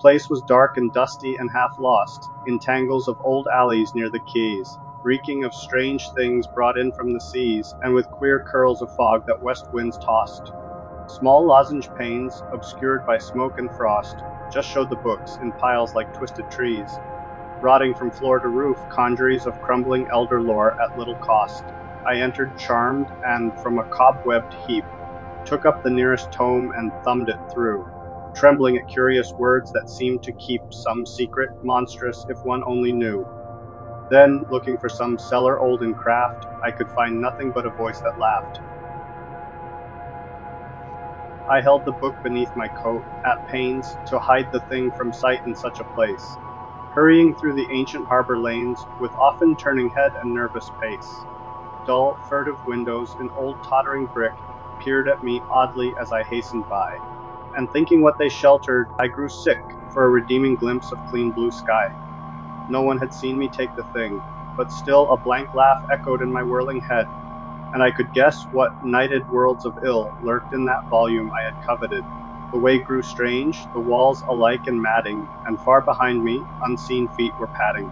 place was dark and dusty and half lost, in tangles of old alleys near the quays, reeking of strange things brought in from the seas, and with queer curls of fog that west winds tossed. Small lozenge panes, obscured by smoke and frost, just showed the books, in piles like twisted trees. Rotting from floor to roof, conjuries of crumbling elder lore at little cost. I entered charmed, and from a cobwebbed heap, took up the nearest tome and thumbed it through, trembling at curious words that seemed to keep some secret, monstrous if one only knew. Then, looking for some cellar old in craft, I could find nothing but a voice that laughed. I held the book beneath my coat, at pains to hide the thing from sight in such a place, hurrying through the ancient harbor lanes, with often turning head and nervous pace. Dull, furtive windows in old tottering brick peered at me oddly as I hastened by, and thinking what they sheltered, I grew sick for a redeeming glimpse of clean blue sky. No one had seen me take the thing, but still a blank laugh echoed in my whirling head, and I could guess what nighted worlds of ill lurked in that volume I had coveted. The way grew strange, the walls alike and matting, and far behind me, unseen feet were padding.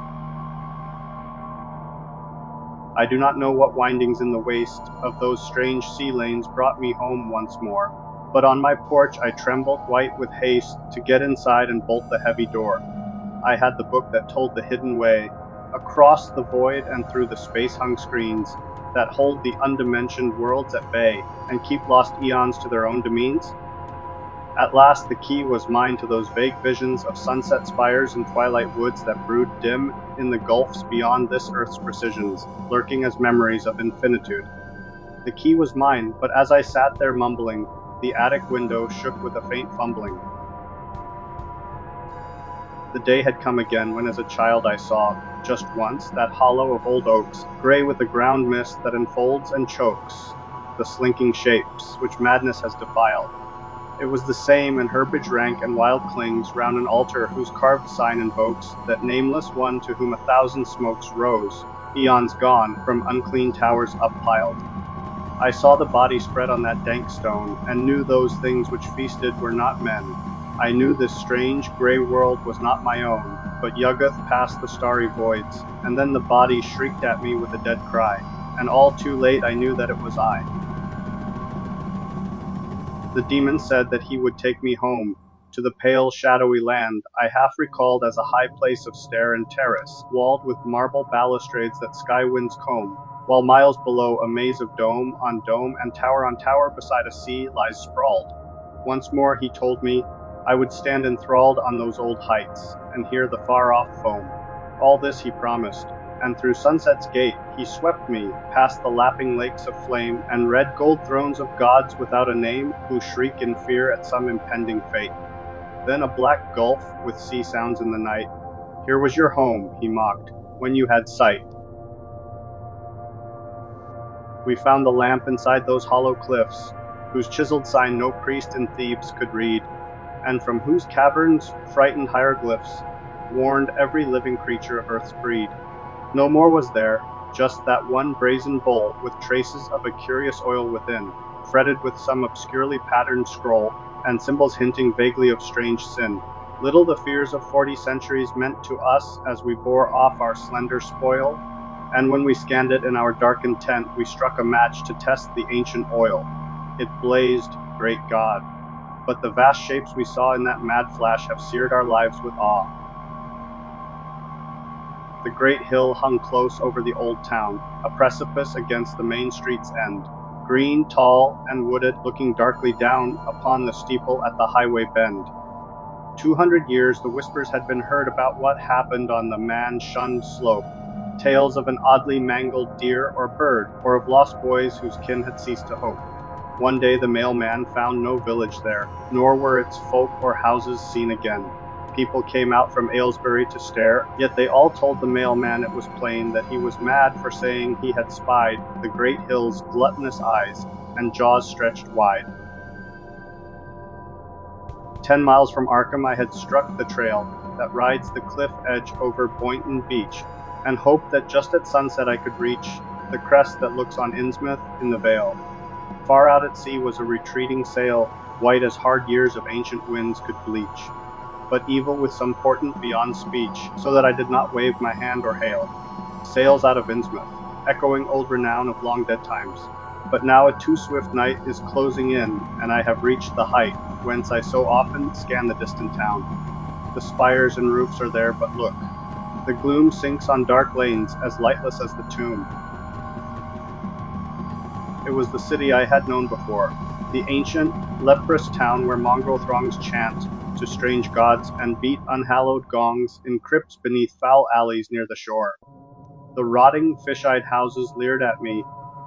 I do not know what windings in the waste of those strange sea lanes brought me home once more, but on my porch I trembled white with haste to get inside and bolt the heavy door. I had the book that told the hidden way, across the void and through the space-hung screens, that hold the undimensioned worlds at bay, and keep lost eons to their own domains. At last the key was mine to those vague visions of sunset spires and twilight woods that brood dim in the gulfs beyond this earth's precisions, lurking as memories of infinitude. The key was mine, but as I sat there mumbling, the attic window shook with a faint fumbling. The day had come again when as a child I saw, just once, that hollow of old oaks, gray with the ground mist that enfolds and chokes the slinking shapes which madness has defiled. It was the same in herbage rank and wild clings round an altar whose carved sign invokes that nameless one to whom 1,000 smokes rose, eons gone, from unclean towers uppiled. I saw the body spread on that dank stone, and knew those things which feasted were not men. I knew this strange, grey world was not my own, but Yuggoth past the starry voids, and then the body shrieked at me with a dead cry, and all too late I knew that it was I. The demon said that he would take me home, to the pale, shadowy land I half recalled as a high place of stair and terrace, walled with marble balustrades that sky winds comb, while miles below a maze of dome on dome and tower on tower beside a sea lies sprawled. Once more he told me I would stand enthralled on those old heights, and hear the far-off foam. All this he promised, and through sunset's gate he swept me, past the lapping lakes of flame, and red gold thrones of gods without a name, who shriek in fear at some impending fate. Then a black gulf with sea sounds in the night. Here was your home, he mocked, when you had sight. We found the lamp inside those hollow cliffs, whose chiseled sign no priest in Thebes could read, and from whose caverns frightened hieroglyphs warned every living creature of earth's breed. No more was there, just that one brazen bowl with traces of a curious oil within, fretted with some obscurely patterned scroll, and symbols hinting vaguely of strange sin. Little the fears of 40 centuries meant to us as we bore off our slender spoil, and when we scanned it in our darkened tent, we struck a match to test the ancient oil. It blazed, great God, but the vast shapes we saw in that mad flash have seared our lives with awe. The great hill hung close over the old town, a precipice against the main street's end, green, tall, and wooded, looking darkly down upon the steeple at the highway bend. 200 years the whispers had been heard about what happened on the man-shunned slope, tales of an oddly mangled deer or bird, or of lost boys whose kin had ceased to hope. One day the mailman found no village there, nor were its folk or houses seen again. People came out from Aylesbury to stare, yet they all told the mailman it was plain that he was mad for saying he had spied the great hill's gluttonous eyes and jaws stretched wide. 10 miles from Arkham I had struck the trail that rides the cliff edge over Boynton Beach, and hoped that just at sunset I could reach the crest that looks on Innsmouth in the Vale. Far out at sea was a retreating sail, white as hard years of ancient winds could bleach. but evil with some portent beyond speech, so that I did not wave my hand or hail. Sails out of Innsmouth, echoing old renown of long dead times. But now a too swift night is closing in, and I have reached the height, whence I so often scan the distant town. The spires and roofs are there, but look. The gloom sinks on dark lanes, as lightless as the tomb. It was the city I had known before, the ancient, leprous town where mongrel throngs chant to strange gods and beat unhallowed gongs in crypts beneath foul alleys near the shore. The rotting, fish-eyed houses leered at me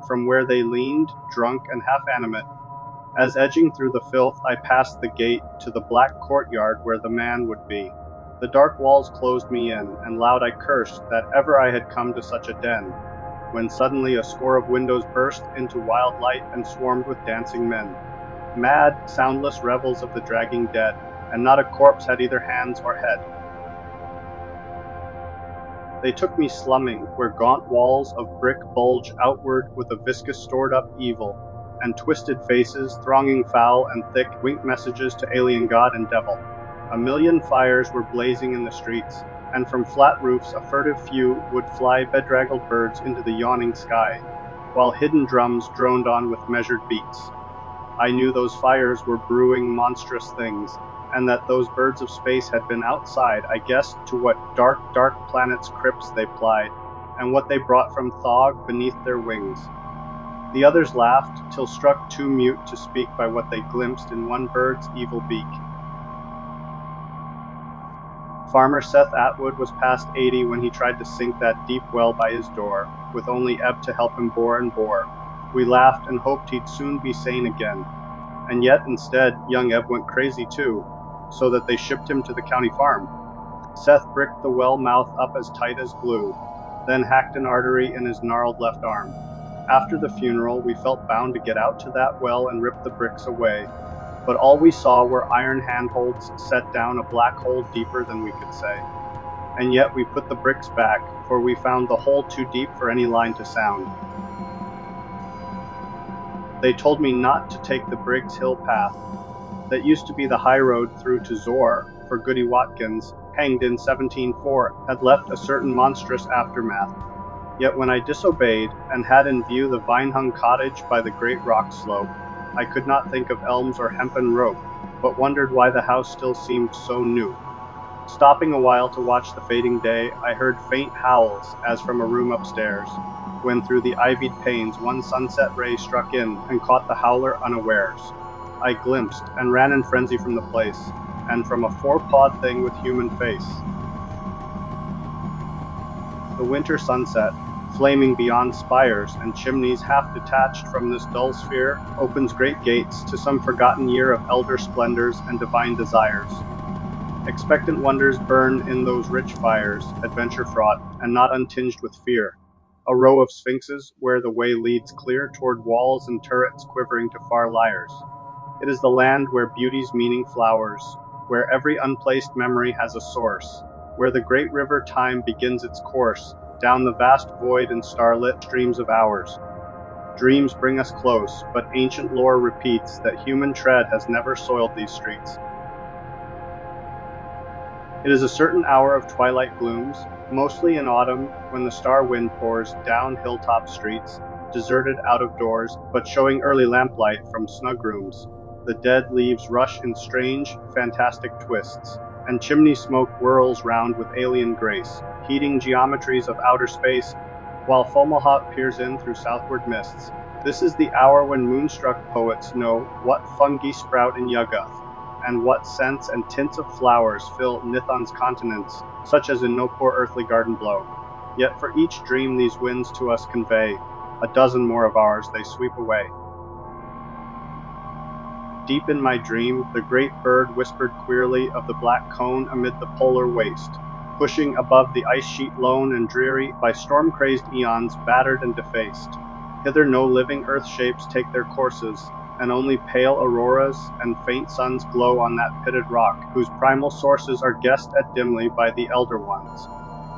from where they leaned, drunk and half-animate. As edging through the filth I passed the gate to the black courtyard where the man would be. The dark walls closed me in, and loud I cursed that ever I had come to such a den, when suddenly a score of windows burst into wild light and swarmed with dancing men. Mad, soundless revels of the dragging dead, and not a corpse had either hands or head. They took me slumming, where gaunt walls of brick bulge outward with a viscous stored-up evil, and twisted faces, thronging foul and thick, winked messages to alien god and devil. A million fires were blazing in the streets, and from flat roofs a furtive few would fly bedraggled birds into the yawning sky, while hidden drums droned on with measured beats. I knew those fires were brewing monstrous things, and that those birds of space had been outside. I guessed to what dark, dark planets' crypts they plied, and what they brought from Thog beneath their wings. The others laughed, till struck too mute to speak by what they glimpsed in one bird's evil beak. Farmer Seth Atwood was past 80 when he tried to sink that deep well by his door, with only ebb to help him bore and bore. We laughed and hoped he'd soon be sane again. And yet, instead, young Ebb went crazy too, so that they shipped him to the county farm. Seth bricked the well mouth up as tight as glue, then hacked an artery in his gnarled left arm. After the funeral, we felt bound to get out to that well and rip the bricks away, but all we saw were iron handholds set down a black hole deeper than we could say. And yet we put the bricks back, for we found the hole too deep for any line to sound. They told me not to take the Briggs Hill path. That used to be the high road through to Zor, for Goody Watkins, hanged in 1704, had left a certain monstrous aftermath. Yet when I disobeyed, and had in view the vine-hung cottage by the great rock slope, I could not think of elms or hempen rope, but wondered why the house still seemed so new. Stopping a while to watch the fading day, I heard faint howls, as from a room upstairs, when through the ivied panes one sunset ray struck in and caught the howler unawares. I glimpsed, and ran in frenzy from the place, and from a four-pawed thing with human face. The winter sunset, flaming beyond spires and chimneys half detached from this dull sphere, opens great gates to some forgotten year of elder splendors and divine desires. Expectant wonders burn in those rich fires, adventure fraught, and not untinged with fear. A row of sphinxes where the way leads clear toward walls and turrets quivering to far lyres. It is the land where beauty's meaning flowers, where every unplaced memory has a source, where the great river time begins its course, down the vast void in starlit streams of hours. Dreams bring us close, but ancient lore repeats that human tread has never soiled these streets. It is a certain hour of twilight glooms, mostly in autumn, when the star wind pours down hilltop streets, deserted out of doors, but showing early lamplight from snug rooms. The dead leaves rush in strange, fantastic twists, and chimney smoke whirls round with alien grace, heating geometries of outer space, while Fomalhaut peers in through southward mists. This is the hour when moonstruck poets know what fungi sprout in Yuggoth, and what scents and tints of flowers fill Nithon's continents, such as in no poor earthly garden blow. Yet for each dream these winds to us convey, a dozen more of ours they sweep away. Deep in my dream, the great bird whispered queerly of the black cone amid the polar waste, pushing above the ice sheet lone and dreary by storm-crazed eons battered and defaced. Hither no living earth shapes take their courses, and only pale auroras and faint suns glow on that pitted rock, whose primal sources are guessed at dimly by the elder ones.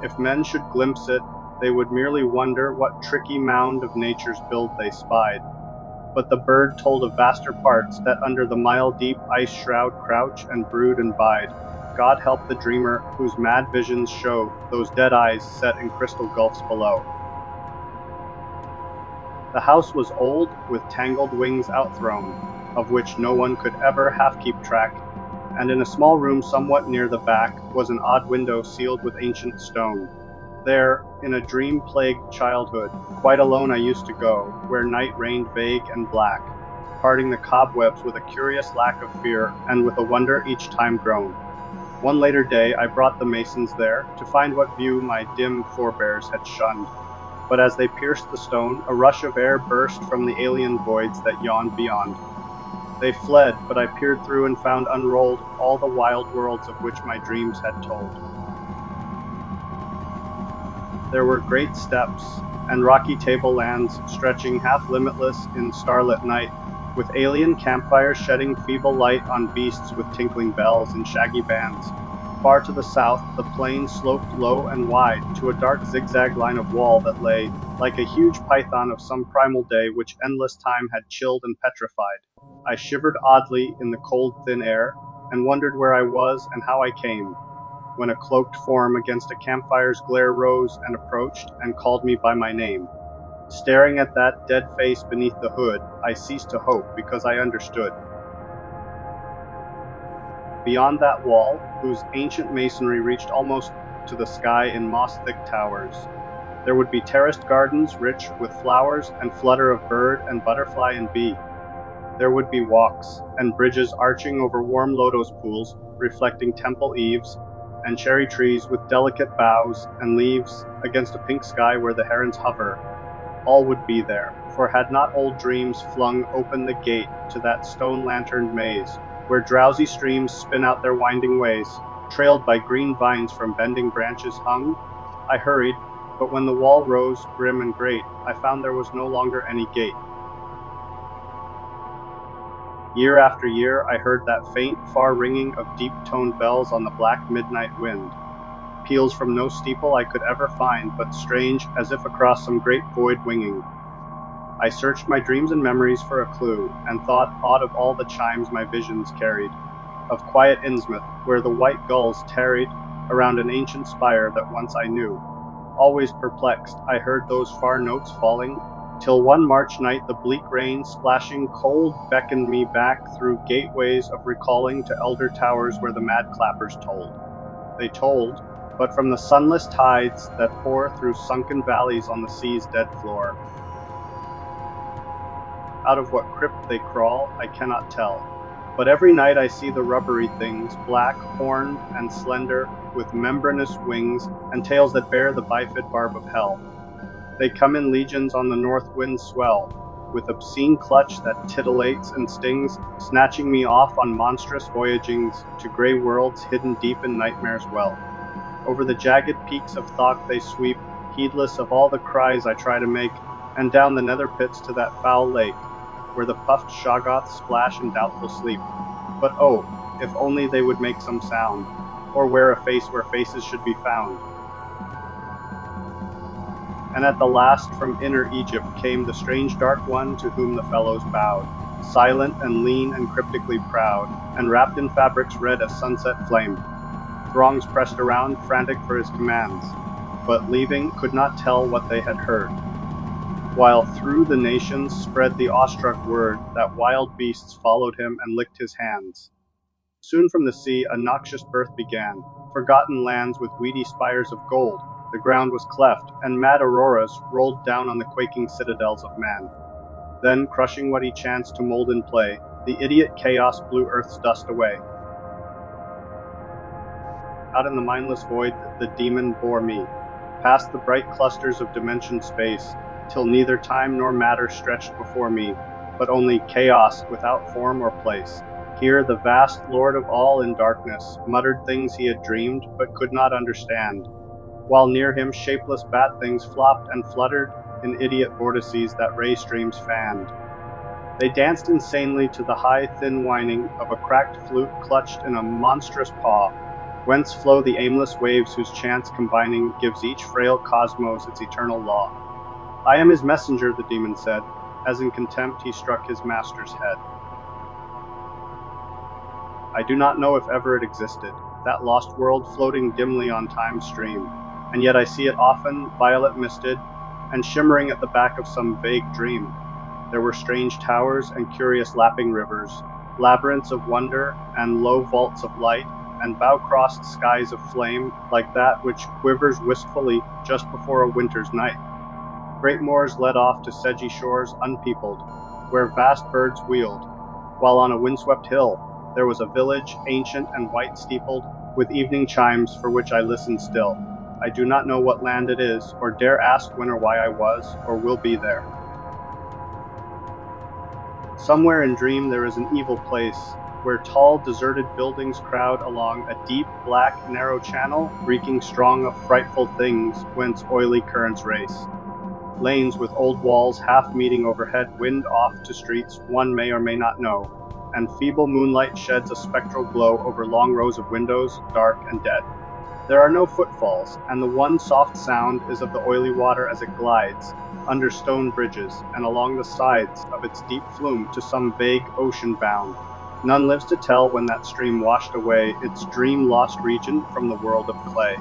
If men should glimpse it, they would merely wonder what tricky mound of nature's build they spied. But the bird told of vaster parts that under the mile-deep ice shroud crouch and brood and bide. God help the dreamer whose mad visions show those dead eyes set in crystal gulfs below. The house was old, with tangled wings outthrown, of which no one could ever half keep track, and in a small room somewhat near the back was an odd window sealed with ancient stone. There, in a dream-plagued childhood, quite alone I used to go, where night reigned vague and black, parting the cobwebs with a curious lack of fear, and with a wonder each time grown. One later day I brought the masons there, to find what view my dim forebears had shunned. But as they pierced the stone, a rush of air burst from the alien voids that yawned beyond. They fled, but I peered through and found unrolled all the wild worlds of which my dreams had told. There were great steppes, and rocky tablelands stretching half limitless in starlit night, with alien campfires shedding feeble light on beasts with tinkling bells and shaggy bands. Far to the south, the plain sloped low and wide to a dark zigzag line of wall that lay, like a huge python of some primal day which endless time had chilled and petrified. I shivered oddly in the cold thin air, and wondered where I was and how I came, when a cloaked form against a campfire's glare rose and approached and called me by my name. Staring at that dead face beneath the hood, I ceased to hope because I understood. Beyond that wall, whose ancient masonry reached almost to the sky in moss-thick towers, there would be terraced gardens rich with flowers and flutter of bird and butterfly and bee. There would be walks, and bridges arching over warm lotus pools, reflecting temple eaves, and cherry trees with delicate boughs and leaves against a pink sky where the herons hover. All would be there, for had not old dreams flung open the gate to that stone-lanterned maze, where drowsy streams spin out their winding ways, trailed by green vines from bending branches hung? I hurried, but when the wall rose grim and great, I found there was no longer any gate. Year after year I heard that faint, far ringing of deep-toned bells on the black midnight wind, peals from no steeple I could ever find, but strange as if across some great void winging. I searched my dreams and memories for a clue, and thought odd of all the chimes my visions carried, of quiet Innsmouth, where the white gulls tarried around an ancient spire that once I knew. Always perplexed, I heard those far notes falling, till one March night the bleak rain, splashing cold, beckoned me back through gateways of recalling to elder towers where the mad clappers tolled. They tolled, but from the sunless tides that pour through sunken valleys on the sea's dead floor. Out of what crypt they crawl, I cannot tell. But every night I see the rubbery things, black, horned, and slender, with membranous wings, and tails that bear the bifid barb of hell. They come in legions on the north wind's swell, with obscene clutch that titillates and stings, snatching me off on monstrous voyagings to grey worlds hidden deep in nightmare's well. Over the jagged peaks of thought they sweep, heedless of all the cries I try to make, and down the nether pits to that foul lake, where the puffed shoggoths splash in doubtful sleep. But oh, if only they would make some sound, or wear a face where faces should be found. And at the last from inner Egypt came the strange dark one to whom the fellows bowed, silent and lean and cryptically proud, and wrapped in fabrics red as sunset flame. Throngs pressed around, frantic for his commands, but leaving could not tell what they had heard, while through the nations spread the awestruck word that wild beasts followed him and licked his hands. Soon from the sea a noxious birth began, forgotten lands with weedy spires of gold. The ground was cleft, and mad auroras rolled down on the quaking citadels of man. Then, crushing what he chanced to mold in play, the idiot chaos blew earth's dust away. Out in the mindless void the demon bore me, past the bright clusters of dimensioned space, till neither time nor matter stretched before me, but only chaos without form or place. Here the vast Lord of all in darkness muttered things he had dreamed but could not understand, while near him shapeless bat things flopped and fluttered in idiot vortices that ray streams fanned. They danced insanely to the high, thin whining of a cracked flute clutched in a monstrous paw, whence flow the aimless waves whose chance combining gives each frail cosmos its eternal law. I am his messenger, the demon said, as in contempt he struck his master's head. I do not know if ever it existed, that lost world floating dimly on time's stream, and yet I see it often, violet misted, and shimmering at the back of some vague dream. There were strange towers and curious lapping rivers, labyrinths of wonder and low vaults of light, and bow-crossed skies of flame like that which quivers wistfully just before a winter's night. Great moors led off to sedgy shores unpeopled, where vast birds wheeled, while on a windswept hill there was a village, ancient and white-steepled, with evening chimes for which I listened still. I do not know what land it is, or dare ask when or why I was, or will be there. Somewhere in dream there is an evil place, where tall, deserted buildings crowd along a deep, black, narrow channel, reeking strong of frightful things, whence oily currents race. Lanes with old walls half meeting overhead wind off to streets one may or may not know, and feeble moonlight sheds a spectral glow over long rows of windows, dark and dead. There are no footfalls, and the one soft sound is of the oily water as it glides, under stone bridges, and along the sides of its deep flume to some vague ocean bound. None lives to tell when that stream washed away its dream-lost region from the world of clay.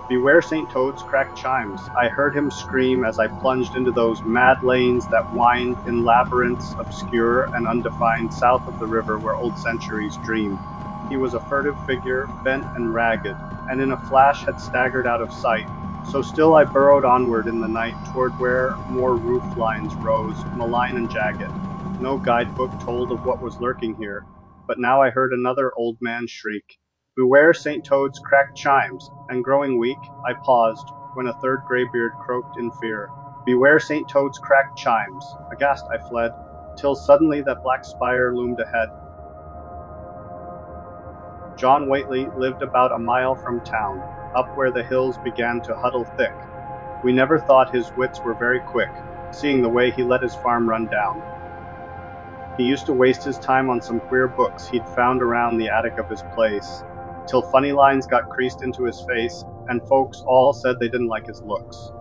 Beware St. Toad's cracked chimes, I heard him scream as I plunged into those mad lanes that wind in labyrinths obscure and undefined south of the river where old centuries dream. He was a furtive figure, bent and ragged, and in a flash had staggered out of sight. So still I burrowed onward in the night toward where more roof lines rose, malign and jagged. No guidebook told of what was lurking here, but now I heard another old man shriek, "Beware St. Toad's cracked chimes," and growing weak, I paused, when a third greybeard croaked in fear, "Beware St. Toad's cracked chimes." Aghast I fled, till suddenly that black spire loomed ahead. John Whately lived about a mile from town, up where the hills began to huddle thick. We never thought his wits were very quick, seeing the way he let his farm run down. He used to waste his time on some queer books he'd found around the attic of his place, till funny lines got creased into his face, and folks all said they didn't like his looks.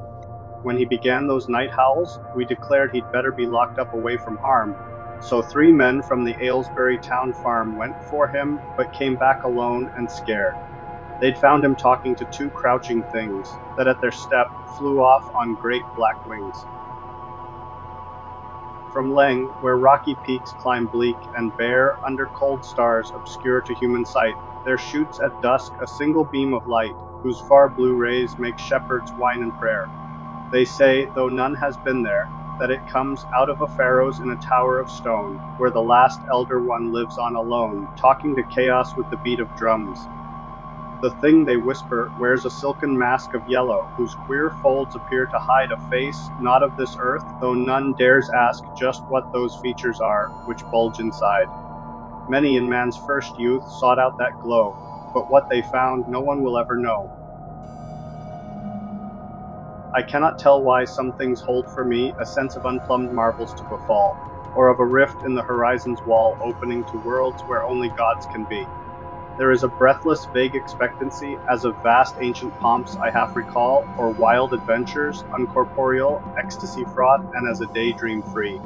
When he began those night howls, we declared he'd better be locked up away from harm, so 3 men from the Aylesbury town farm went for him, but came back alone and scared. They'd found him talking to 2 crouching things, that at their step flew off on great black wings. From Leng, where rocky peaks climb bleak and bare under cold stars obscure to human sight, there shoots at dusk a single beam of light, whose far blue rays make shepherds whine in prayer. They say, though none has been there, that it comes out of a pharaoh's in a tower of stone, where the last elder one lives on alone, talking to chaos with the beat of drums. The thing, they whisper, wears a silken mask of yellow, whose queer folds appear to hide a face not of this earth, though none dares ask just what those features are, which bulge inside. Many in man's first youth sought out that glow, but what they found no one will ever know. I cannot tell why some things hold for me a sense of unplumbed marvels to befall, or of a rift in the horizon's wall opening to worlds where only gods can be. There is a breathless, vague expectancy, as of vast ancient pomps I half recall, or wild adventures, uncorporeal, ecstasy-fraught, and as a daydream free.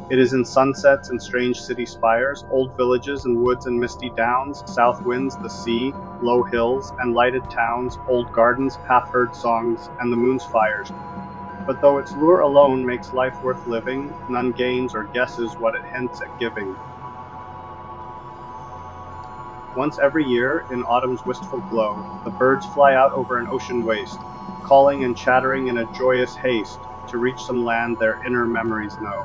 It is in sunsets and strange city spires, old villages and woods and misty downs, south winds, the sea, low hills, and lighted towns, old gardens, half-heard songs, and the moon's fires. But though its lure alone makes life worth living, none gains or guesses what it hints at giving. Once every year, in autumn's wistful glow, the birds fly out over an ocean waste, calling and chattering in a joyous haste to reach some land their inner memories know.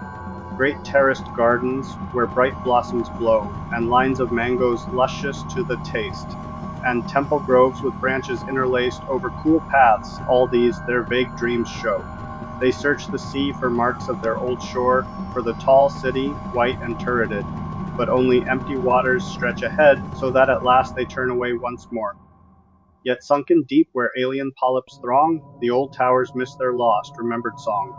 Great terraced gardens where bright blossoms blow, and lines of mangoes luscious to the taste, and temple groves with branches interlaced over cool paths, all these their vague dreams show. They search the sea for marks of their old shore, for the tall city, white and turreted, but only empty waters stretch ahead, so that at last they turn away once more. Yet sunken deep where alien polyps throng, the old towers miss their lost, remembered song.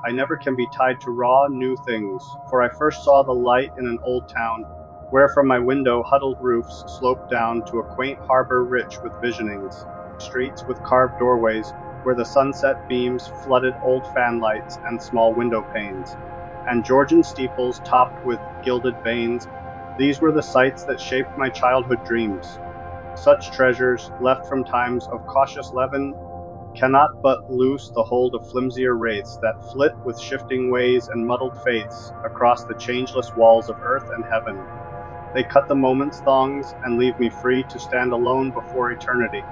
I never can be tied to raw, new things, for I first saw the light in an old town, where from my window huddled roofs sloped down to a quaint harbor rich with visionings, streets with carved doorways, where the sunset beams flooded old fanlights and small window panes. and Georgian steeples topped with gilded vanes. These were the sights that shaped my childhood dreams. Such treasures, left from times of cautious leaven, cannot but loose the hold of flimsier wraiths that flit with shifting ways and muddled faiths across the changeless walls of earth and heaven. They cut the moment's thongs and leave me free to stand alone before eternity.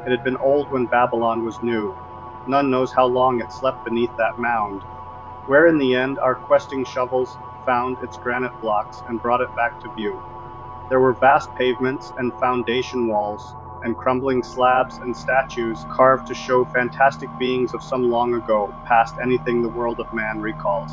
It had been old when Babylon was new. None knows how long it slept beneath that mound, where in the end our questing shovels found its granite blocks and brought it back to view. There were vast pavements and foundation walls, and crumbling slabs and statues carved to show fantastic beings of some long ago, past anything the world of man recalls.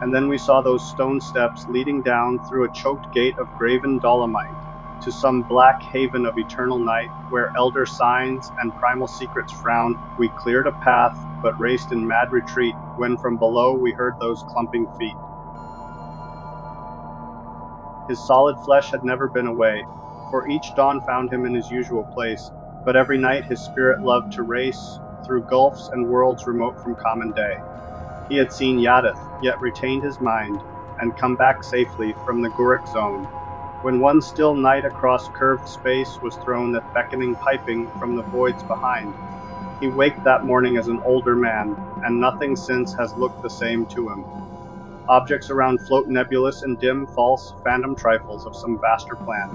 And then we saw those stone steps leading down through a choked gate of graven dolomite, to some black haven of eternal night, where elder signs and primal secrets frowned. We cleared a path, but raced in mad retreat, when from below we heard those clumping feet. His solid flesh had never been away, for each dawn found him in his usual place, but every night his spirit loved to race through gulfs and worlds remote from common day. He had seen Yuggoth, yet retained his mind, and come back safely from the Guric zone, when one still night across curved space was thrown that beckoning piping from the voids behind. He waked that morning as an older man, and nothing since has looked the same to him. Objects around float nebulous and dim, false, phantom trifles of some vaster plan.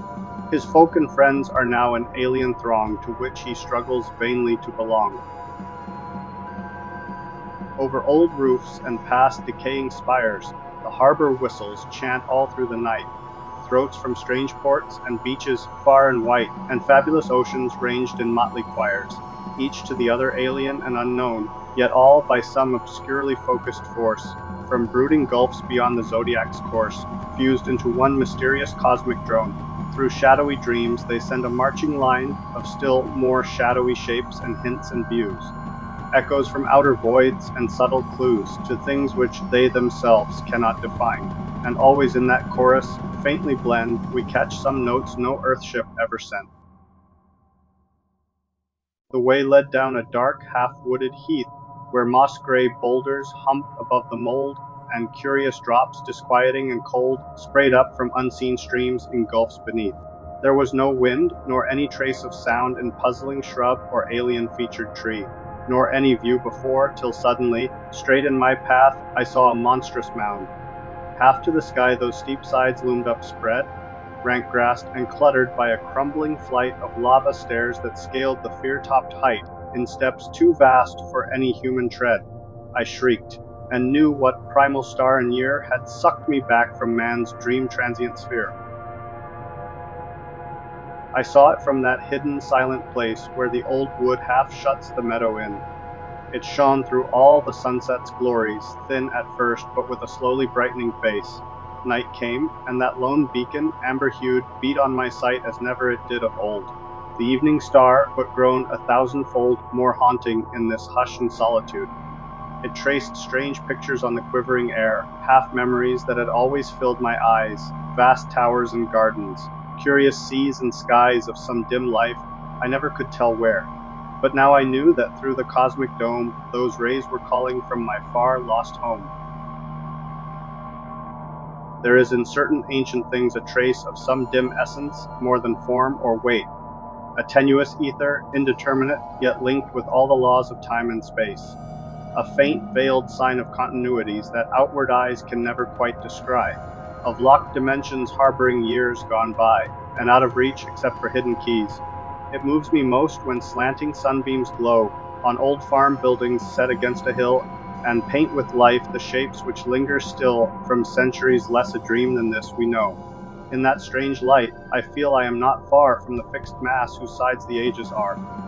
His folk and friends are now an alien throng to which he struggles vainly to belong. Over old roofs and past decaying spires, the harbor whistles chant all through the night. Throats from strange ports and beaches far and white, and fabulous oceans ranged in motley choirs, each to the other alien and unknown, yet all by some obscurely focused force, from brooding gulfs beyond the zodiac's course, fused into one mysterious cosmic drone. Through shadowy dreams they send a marching line of still more shadowy shapes and hints and views, echoes from outer voids and subtle clues to things which they themselves cannot define. And always in that chorus, faintly blend, we catch some notes no earthship ever sent. The way led down a dark, half-wooded heath, where moss-gray boulders humped above the mold, and curious drops, disquieting and cold, sprayed up from unseen streams in gulfs beneath. There was no wind, nor any trace of sound in puzzling shrub or alien-featured tree, nor any view before, till suddenly, straight in my path, I saw a monstrous mound. Half to the sky those steep sides loomed up spread, rank-grassed and cluttered by a crumbling flight of lava stairs that scaled the fear-topped height in steps too vast for any human tread. I shrieked, and knew what primal star and year had sucked me back from man's dream-transient sphere. I saw it from that hidden, silent place where the old wood half shuts the meadow in. It shone through all the sunset's glories, thin at first, but with a slowly brightening face. Night came, and that lone beacon, amber-hued, beat on my sight as never it did of old. The evening star, but grown 1,000-fold more haunting in this hush and solitude. It traced strange pictures on the quivering air, half-memories that had always filled my eyes, vast towers and gardens, curious seas and skies of some dim life, I never could tell where. But now I knew that through the cosmic dome, those rays were calling from my far lost home. There is in certain ancient things a trace of some dim essence, more than form or weight, a tenuous ether, indeterminate, yet linked with all the laws of time and space, a faint, veiled sign of continuities that outward eyes can never quite descry, of locked dimensions harboring years gone by, and out of reach except for hidden keys. It moves me most when slanting sunbeams glow on old farm buildings set against a hill, and paint with life the shapes which linger still from centuries less a dream than this we know. In that strange light, I feel I am not far from the fixed mass whose sides the ages are.